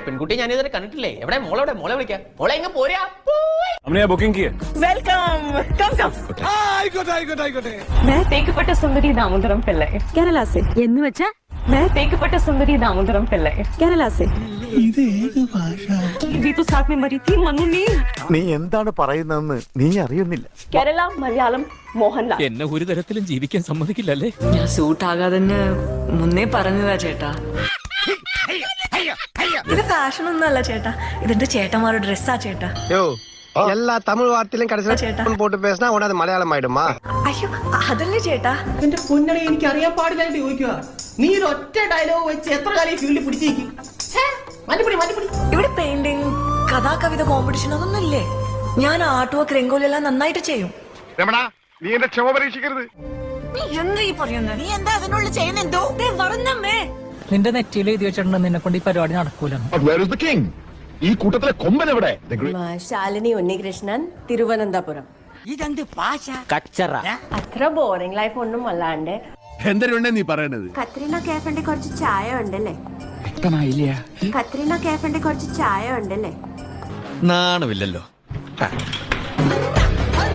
പെൺകുട്ടി ഞാൻ ഇതുവരെ കണ്ടിട്ടില്ലേ. എവിടെ മോളെവിടെ? മോളെ വിളിക്കാം. മോളെ എങ്ങ പോരാ. हमने बुकिंग की है। വെൽക്കം കം കം ആയിക്കോട്ടെ मैं തേക്കപ്പെട്ട സുന്ദരി ദാമോദരം പിള്ളை കേരള से എന്ന് വെച്ചാ मैं തേക്കപ്പെട്ട സുന്ദരി ദാമോദരം പിള്ളை കേരള से भी तो साथ में मरी थी मनु ने നീ എന്താണ് പറയുന്നതെന്ന് നീ അറിയുന്നില്ല. കേരള മലയാളം മോഹൻലാൽ എന്നെ ഒരു തരത്തിലും ജീവിക്കാൻ സമ്മതിക്കില്ലല്ലേ? ഞാൻ സൂട്ട് ആകാതെ മുന്നേ പറഞ്ഞതാ ചേട്ടാ. ഇത് ഫാഷൻ ഒന്നല്ല ചേട്ടാ, ഇതെന്റെ ചേട്ടന്മാരുടെ ഡ്രസ്സാ ചേട്ടാ. எல்லா தமிழ் வார்த்தையிலும் கடைசியில் போட்டு பேசினா உடனே மலையாளம் ஆயிடுமா? അയ്യോ അതല്ലേ ചേട്ടാ. എന്റെ പൊന്നടി, എനിക്ക് അറിയാൻ പാടില്ലായിട്ട് ചോദിക്കുക. നീ ഒറ്റ ഡയലോഗ് വെച്ച് എത്ര കാലം ഫീൽഡിൽ പിടിച്ചേക്കും? ഇവിടെ പെയിന്റിങ്, കഥാകവിത കോമ്പറ്റീഷൻ അതൊന്നും ഇല്ലേ? ഞാൻ ആർട്ട് വർക്ക്, രംഗോലി നന്നായിട്ട് ചെയ്യും. നീ എന്റെ ക്ഷമ പരീക്ഷിക്കരുത്. നീ എന്താ ഈ പറയുന്നത്? നീ എന്താ അതിനുള്ളിൽ ചെയ്യുന്നെന്തോ പറഞ്ഞമ്മേ. നിന്റെ നെറ്റിയിൽ എഴുതി വെച്ചിട്ടുണ്ട് നിന്നെ കൊണ്ട് ഈ പരിപാടി നടക്കൂല. ഈ കൂട്ടത്തിലെ കൊമ്പൻ എവിടെ? ശാലിനി ഉണ്ണികൃഷ്ണൻ, തിരുവനന്തപുരം. കച്ചറ. അത്ര ബോറിംഗ് ലൈഫ് ഒന്നും അല്ലാണ്ട് എന്തൊരുണ്ടേ നീ പറയണത്? കത്രീന കേഫിന്റെ കുറച്ച് ചായ ഉണ്ടല്ലേ? കത്രീന കേഫിന്റെ കുറച്ച് ചായ ഉണ്ടല്ലേ? നാണമില്ലല്ലോ.